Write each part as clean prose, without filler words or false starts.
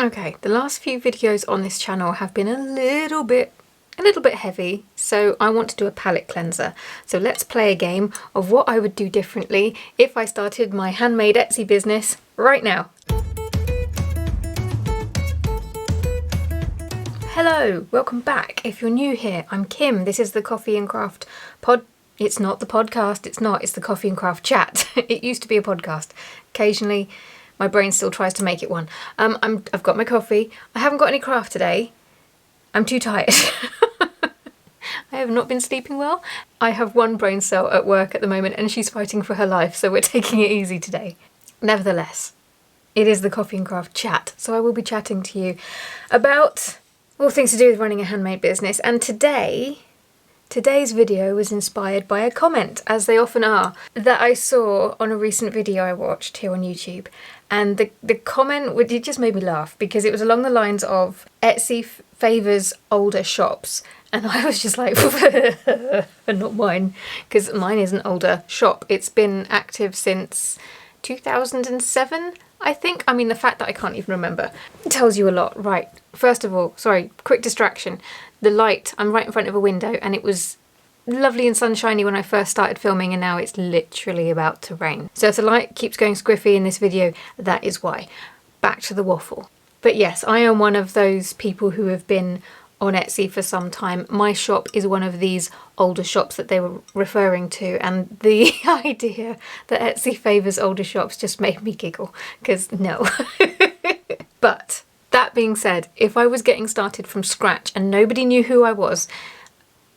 Okay, the last few videos on this channel have been a little bit heavy, so I want to do a palette cleanser. So let's play a game of what I would do differently if I started my handmade Etsy business right now. Hello, welcome back. If you're new here, I'm Kim. This is the Coffee and Craft pod. It's not the podcast, it's the Coffee and Craft chat. It used to be a podcast. Occasionally, my brain still tries to make it one. I've got my coffee. I haven't got any craft today. I'm too tired. I have not been sleeping well. I have one brain cell at work at the moment and she's fighting for her life, so we're taking it easy today. Nevertheless, it is the Coffee and Craft chat, so I will be chatting to you about all things to do with running a handmade business. And today's video was inspired by a comment, as they often are, that I saw on a recent video I watched here on YouTube. And the comment, it just made me laugh because it was along the lines of Etsy favours older shops. And I was just like, not mine, because mine is an older shop. It's been active since 2007, I think. I mean, the fact that I can't even remember tells you a lot. Right, first of all, sorry, quick distraction. The light, I'm right in front of a window and it was lovely and sunshiny when I first started filming, and now it's literally about to rain. So if the light keeps going squiffy in this video, that is why. Back to the waffle. But yes, I am one of those people who have been on Etsy for some time. My shop is one of these older shops that they were referring to, and the idea that Etsy favours older shops just made me giggle, because no. But that being said, if I was getting started from scratch and nobody knew who I was,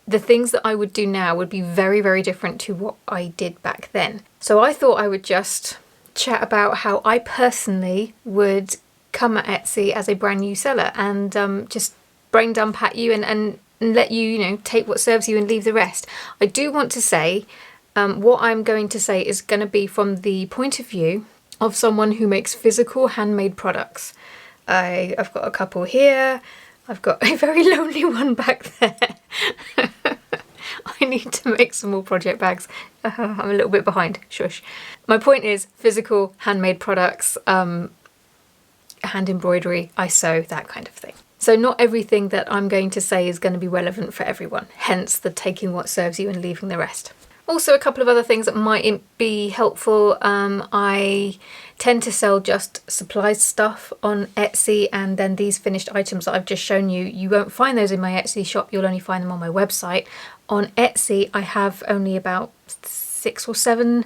the things that I would do now would be very, very different to what I did back then. So I thought I would just chat about how I personally would come at Etsy as a brand new seller, and just brain dump at you and let you, take what serves you and leave the rest. I do want to say, what I'm going to say is going to be from the point of view of someone who makes physical handmade products. I've got a couple here. I've got a very lonely one back there. I need to make some more project bags. I'm a little bit behind. Shush. My point is physical handmade products, hand embroidery, I sew, that kind of thing. So not everything that I'm going to say is going to be relevant for everyone, hence the taking what serves you and leaving the rest. Also, a couple of other things that might be helpful. I tend to sell just supplies stuff on Etsy, and then these finished items that I've just shown you, you won't find those in my Etsy shop, you'll only find them on my website. On Etsy, I have only about 6 or 7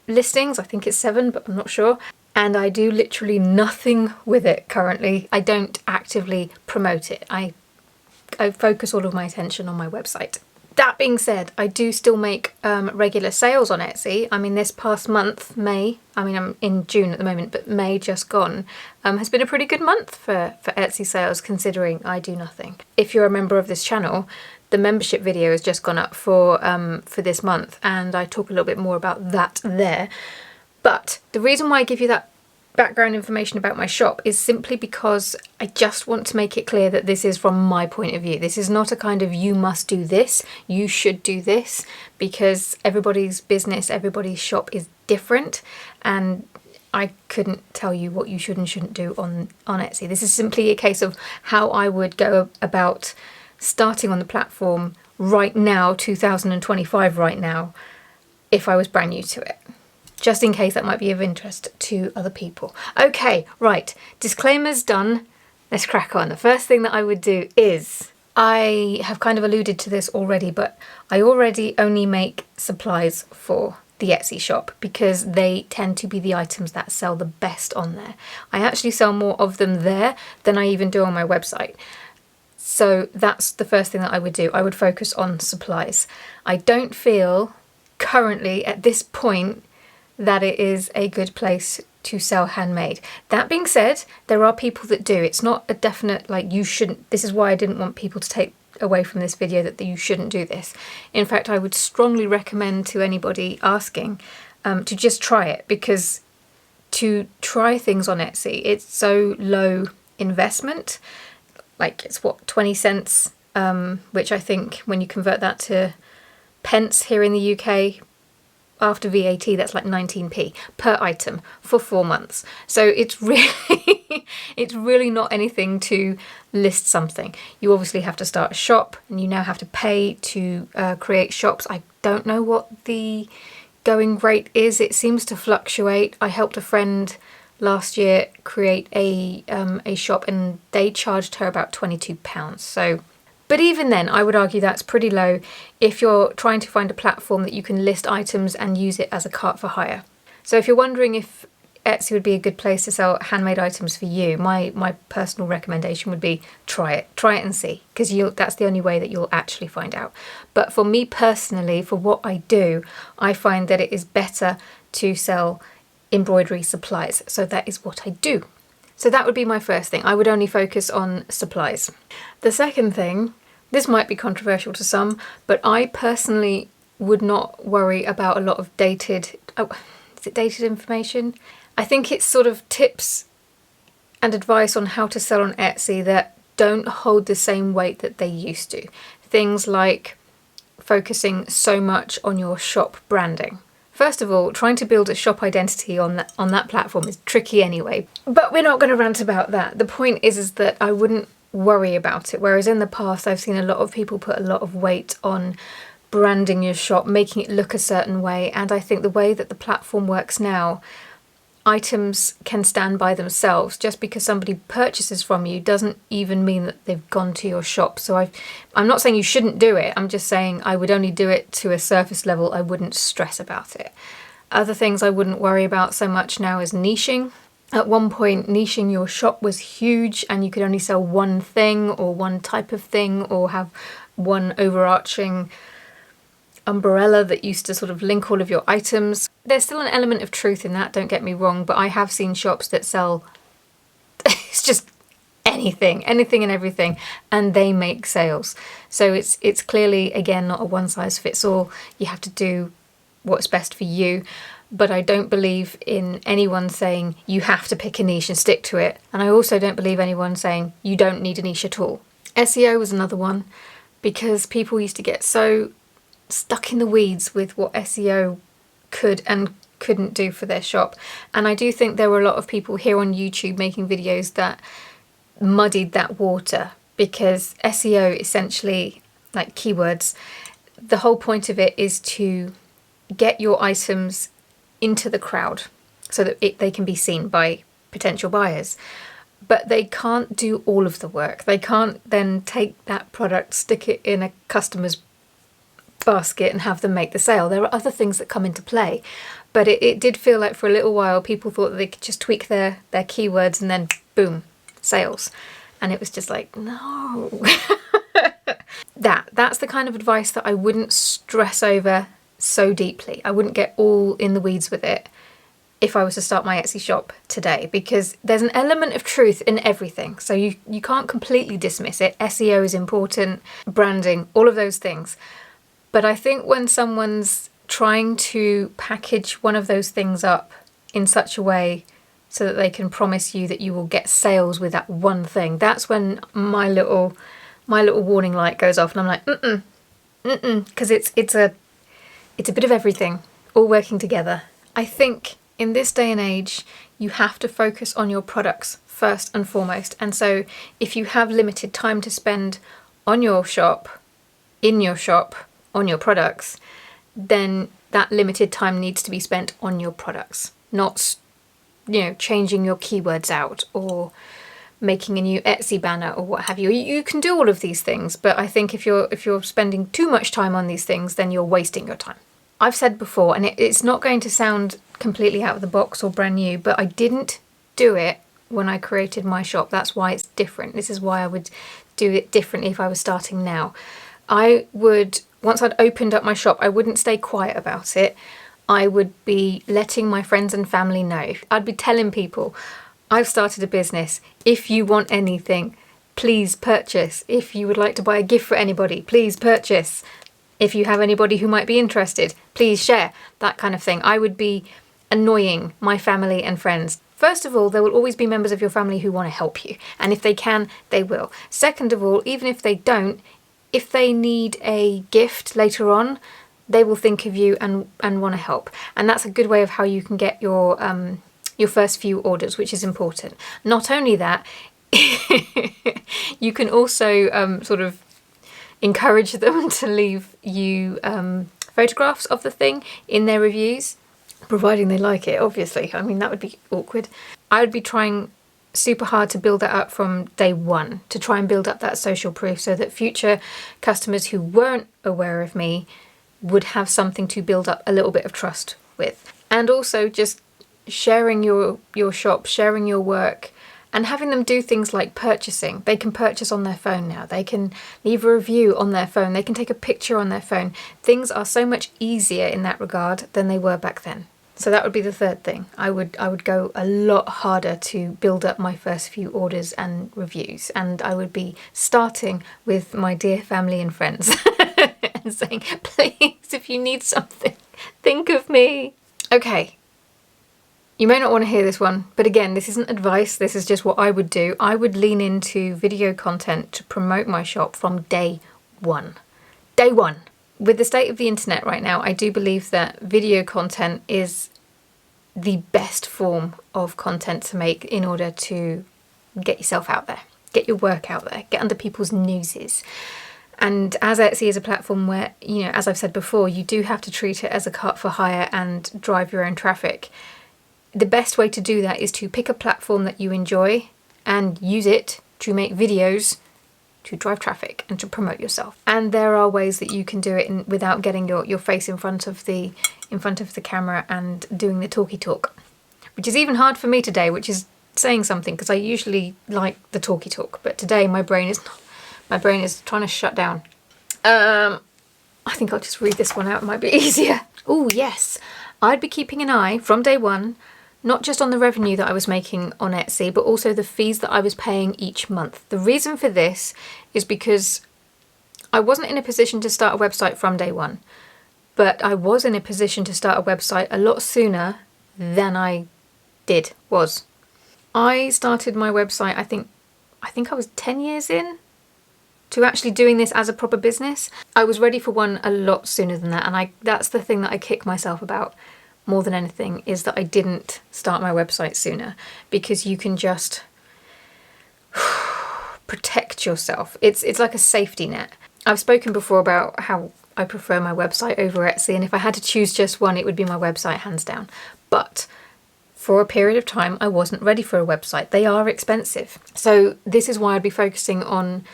listings. I think it's 7, but I'm not sure. And I do literally nothing with it currently. I don't actively promote it. I focus all of my attention on my website. That being said, I do still make regular sales on Etsy. I mean, this past month, May, I'm in June at the moment, but May just gone, has been a pretty good month for Etsy sales, considering I do nothing. If you're a member of this channel, the membership video has just gone up for this month, and I talk a little bit more about that there. But the reason why I give you that background information about my shop is simply because I just want to make it clear that this is from my point of view. This is not a kind of you must do this, you should do this, because everybody's business, everybody's shop is different, and I couldn't tell you what you should and shouldn't do on Etsy. This is simply a case of how I would go about starting on the platform right now, 2025 right now, if I was brand new to it. Just in case that might be of interest to other people. Okay, right, disclaimers done. Let's crack on. The first thing that I would do is, I have kind of alluded to this already, but I already only make supplies for the Etsy shop because they tend to be the items that sell the best on there. I actually sell more of them there than I even do on my website. So that's the first thing that I would do. I would focus on supplies. I don't feel currently at this point that it is a good place to sell handmade. That being said, there are people that do. It's not a definite, like, you shouldn't. This is why I didn't want people to take away from this video that you shouldn't do this. In fact, I would strongly recommend to anybody asking to just try it, because to try things on Etsy, it's so low investment. Like, it's what, 20 cents, which I think when you convert that to pence here in the UK, after VAT, that's like 19p per item for 4 months. So it's really, it's really not anything to list something. You obviously have to start a shop, and you now have to pay to create shops. I don't know what the going rate is. It seems to fluctuate. I helped a friend last year create a shop, and they charged her about £22. So, but even then, I would argue that's pretty low if you're trying to find a platform that you can list items and use it as a cart for hire. So if you're wondering if Etsy would be a good place to sell handmade items for you, my personal recommendation would be try it and see, because that's the only way that you'll actually find out. But for me personally, for what I do, I find that it is better to sell embroidery supplies. So that is what I do. So that would be my first thing. I would only focus on supplies. The second thing, this might be controversial to some, but I personally would not worry about a lot of dated information? I think it's sort of tips and advice on how to sell on Etsy that don't hold the same weight that they used to. Things like focusing so much on your shop branding. First of all, trying to build a shop identity on that platform is tricky anyway, but we're not going to rant about that. The point is that I wouldn't worry about it, whereas in the past I've seen a lot of people put a lot of weight on branding your shop, making it look a certain way, and I think the way that the platform works now, items can stand by themselves. Just because somebody purchases from you doesn't even mean that they've gone to your shop. So I'm not saying you shouldn't do it, I'm just saying I would only do it to a surface level. I wouldn't stress about it. Other things I wouldn't worry about so much now is niching. At one point, niching your shop was huge, and you could only sell one thing or one type of thing, or have one overarching umbrella that used to sort of link all of your items. There's still an element of truth in that, don't get me wrong, but I have seen shops that sell it's just anything and everything, and they make sales. So it's clearly, again, not a one size fits all. You have to do what's best for you, but I don't believe in anyone saying you have to pick a niche and stick to it, and I also don't believe anyone saying you don't need a niche at all. SEO was another one, because people used to get so stuck in the weeds with what SEO could and couldn't do for their shop. And I do think there were a lot of people here on YouTube making videos that muddied that water, because SEO, essentially, like keywords, the whole point of it is to get your items into the crowd so that they can be seen by potential buyers. But they can't do all of the work. They can't then take that product, stick it in a customer's basket and have them make the sale. There are other things that come into play, but it did feel like for a little while people thought that they could just tweak their keywords and then boom, sales. And it was just like, no. That's the kind of advice that I wouldn't stress over so deeply. I wouldn't get all in the weeds with it if I was to start my Etsy shop today, because there's an element of truth in everything. So you can't completely dismiss it. SEO is important, branding, all of those things. But I think when someone's trying to package one of those things up in such a way so that they can promise you that you will get sales with that one thing, that's when my little warning light goes off, and I'm like, because it's a bit of everything all working together. I think in this day and age, you have to focus on your products first and foremost. And so if you have limited time to spend on your shop, in your shop, on your products, then that limited time needs to be spent on your products, not, changing your keywords out or making a new Etsy banner or what have you. You can do all of these things, but I think if you're spending too much time on these things, then you're wasting your time. I've said before, and it's not going to sound completely out of the box or brand new, but I didn't do it when I created my shop. That's why it's different. This is why I would do it differently if I was starting now. Once I'd opened up my shop, I wouldn't stay quiet about it. I would be letting my friends and family know. I'd be telling people, I've started a business. If you want anything, please purchase. If you would like to buy a gift for anybody, please purchase. If you have anybody who might be interested, please share. That kind of thing. I would be annoying my family and friends. First of all, there will always be members of your family who want to help you. And if they can, they will. Second of all, even if they don't, if they need a gift later on, they will think of you and want to help. And that's a good way of how you can get your first few orders, which is important. Not only that, you can also sort of encourage them to leave you photographs of the thing in their reviews, providing they like it, obviously. I mean, that would be awkward. I would be trying super hard to build that up from day one, to try and build up that social proof so that future customers who weren't aware of me would have something to build up a little bit of trust with. And also just sharing your shop, sharing your work, and having them do things like purchasing. They can purchase on their phone now. They can leave a review on their phone. They can take a picture on their phone. Things are so much easier in that regard than they were back then. So that would be the third thing. I would go a lot harder to build up my first few orders and reviews. And I would be starting with my dear family and friends and saying, please, if you need something, think of me. Okay. You may not want to hear this one, but again, this isn't advice, this is just what I would do. I would lean into video content to promote my shop from day one. Day one! With the state of the internet right now, I do believe that video content is the best form of content to make in order to get yourself out there, get your work out there, get under people's noses. And as Etsy is a platform where, you know, as I've said before, you do have to treat it as a cart for hire and drive your own traffic. The best way to do that is to pick a platform that you enjoy and use it to make videos to drive traffic and to promote yourself. And there are ways that you can do it without getting your face in front of the camera and doing the talky talk, which is even hard for me today, which is saying something because I usually like the talky talk, but today my brain is trying to shut down. I think I'll just read this one out, it might be easier. Oh yes, I'd be keeping an eye from day one, not just on the revenue that I was making on Etsy, but also the fees that I was paying each month. The reason for this is because I wasn't in a position to start a website from day one, but I was in a position to start a website a lot sooner than I was. I started my website, I think I was 10 years in to actually doing this as a proper business. I was ready for one a lot sooner than that, and that's the thing that I kick myself about more than anything, is that I didn't start my website sooner, because you can just protect yourself. It's like a safety net. I've spoken before about how I prefer my website over Etsy, and if I had to choose just one, it would be my website, hands down. But for a period of time, I wasn't ready for a website. They are expensive. So this is why I'd be focusing on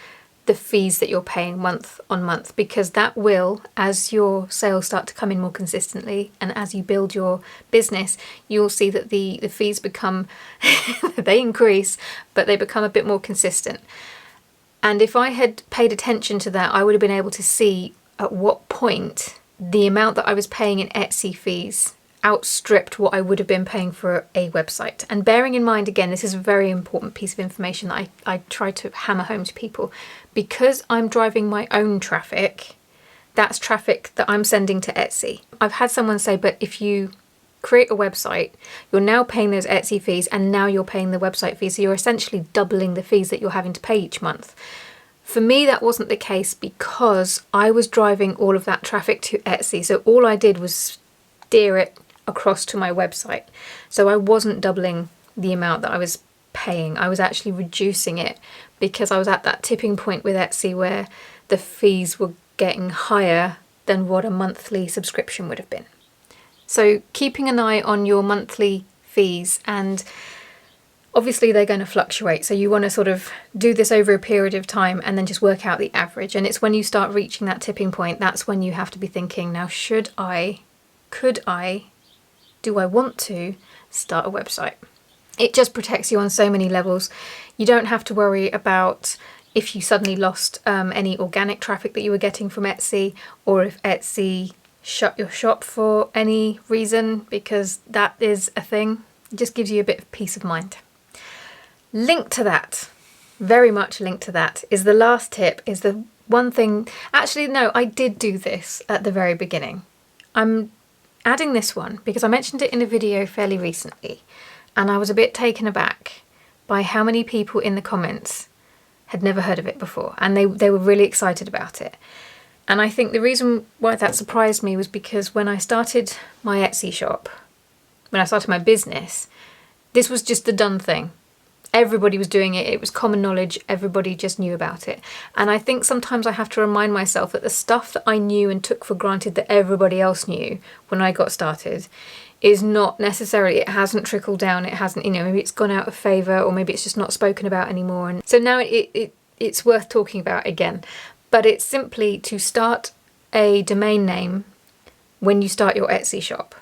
the fees that you're paying month on month, because that will, as your sales start to come in more consistently and as you build your business, you'll see that the fees become, they increase, but they become a bit more consistent. And if I had paid attention to that, I would have been able to see at what point the amount that I was paying in Etsy fees outstripped what I would have been paying for a website. And bearing in mind, again, this is a very important piece of information that I try to hammer home to people. Because I'm driving my own traffic, that's traffic that I'm sending to Etsy. I've had someone say, but if you create a website, you're now paying those Etsy fees and now you're paying the website fees. So you're essentially doubling the fees that you're having to pay each month. For me, that wasn't the case because I was driving all of that traffic to Etsy. So all I did was steer it across to my website. So I wasn't doubling the amount that I was paying. I was actually reducing it because I was at that tipping point with Etsy where the fees were getting higher than what a monthly subscription would have been. So keeping an eye on your monthly fees, and obviously they're going to fluctuate. So you want to sort of do this over a period of time and then just work out the average. And it's when you start reaching that tipping point, that's when you have to be thinking, now do I want to start a website? It just protects you on so many levels. You don't have to worry about if you suddenly lost any organic traffic that you were getting from Etsy, or if Etsy shut your shop for any reason, because that is a thing. It just gives you a bit of peace of mind. Linked to that, very much linked to that, is the last tip, is the one thing. Actually, no, I did do this at the very beginning. I'm adding this one because I mentioned it in a video fairly recently, and I was a bit taken aback by how many people in the comments had never heard of it before, and they were really excited about it. And I think the reason why that surprised me was because when I started my Etsy shop, when I started my business, this was just the done thing. Everybody was doing it. It was common knowledge. Everybody just knew about it. And I think sometimes I have to remind myself that the stuff that I knew and took for granted that everybody else knew when I got started is not necessarily, it hasn't trickled down. It hasn't, maybe it's gone out of favour, or maybe it's just not spoken about anymore. And so now it's worth talking about again. But it's simply to start a domain name when you start your Etsy shop.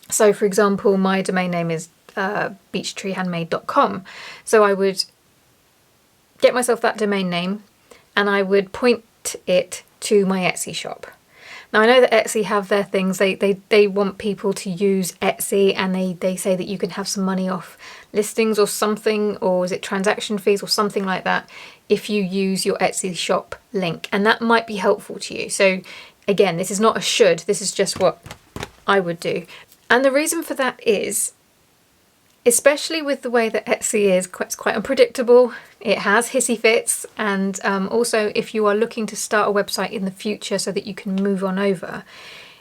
So for example, my domain name is beechtreehandmade.com. So I would get myself that domain name and I would point it to my Etsy shop. Now I know that Etsy have their things, they want people to use Etsy, and they say that you can have some money off listings or something, or is it transaction fees or something like that, if you use your Etsy shop link, and that might be helpful to you. So again, this is not a should, this is just what I would do. And the reason for that is, especially with the way that Etsy is, it's quite unpredictable. It has hissy fits, and also if you are looking to start a website in the future so that you can move on over,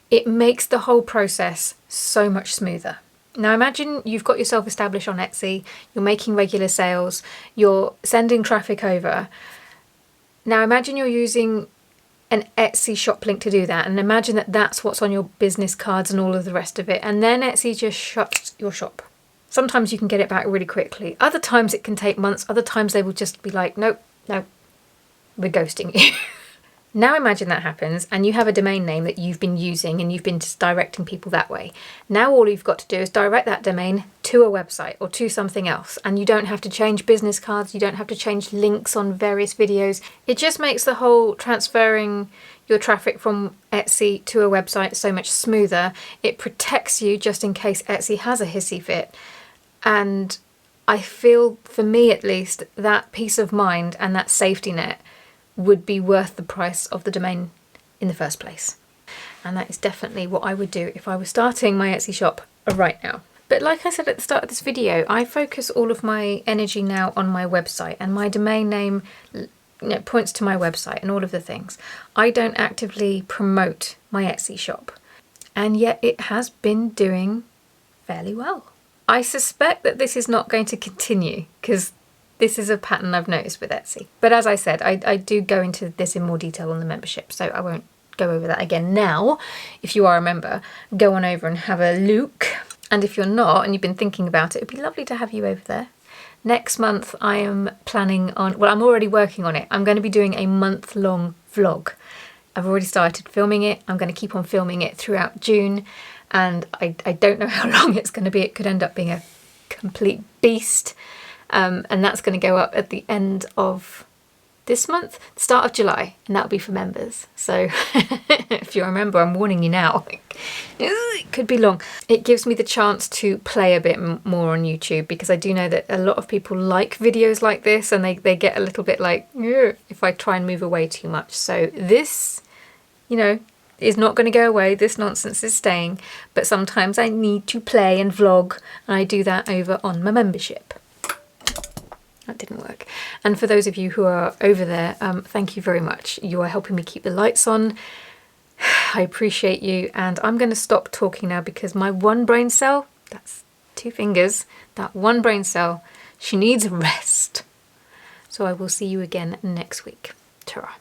it makes the whole process so much smoother. Now imagine you've got yourself established on Etsy, you're making regular sales, you're sending traffic over. Now imagine you're using an Etsy shop link to do that, and imagine that that's what's on your business cards and all of the rest of it, and then Etsy just shuts your shop. Sometimes you can get it back really quickly. Other times it can take months. Other times they will just be like, nope, we're ghosting you. Now imagine that happens and you have a domain name that you've been using and you've been just directing people that way. Now all you've got to do is direct that domain to a website or to something else, and you don't have to change business cards, you don't have to change links on various videos. It just makes the whole transferring your traffic from Etsy to a website so much smoother. It protects you just in case Etsy has a hissy fit. And I feel, for me at least, that peace of mind and that safety net would be worth the price of the domain in the first place. And that is definitely what I would do if I was starting my Etsy shop right now. But like I said at the start of this video, I focus all of my energy now on my website, and my domain name points to my website and all of the things. I don't actively promote my Etsy shop, and yet it has been doing fairly well. I suspect that this is not going to continue because this is a pattern I've noticed with Etsy. But as I said, I do go into this in more detail on the membership, so I won't go over that again now. If you are a member, go on over and have a look. And if you're not and you've been thinking about it, it'd be lovely to have you over there. Next month I am planning on, well, I'm already working on it. I'm going to be doing a month-long vlog. I've already started filming it. I'm going to keep on filming it throughout June. And I don't know how long it's going to be. It could end up being a complete beast. And that's going to go up at the end of this month, start of July, and that'll be for members. So if you're a member, I'm warning you now, it could be long. It gives me the chance to play a bit more on YouTube, because I do know that a lot of people like videos like this, and they get a little bit like, if I try and move away too much. So this, is not going to go away. This nonsense is staying, but sometimes I need to play and vlog, and I do that over on my membership. That didn't work. And for those of you who are over there, thank you very much. You are helping me keep the lights on. I appreciate you, and I'm going to stop talking now because my one brain cell, that's 2 fingers, that one brain cell, she needs a rest. So I will see you again next week. Ta-ra.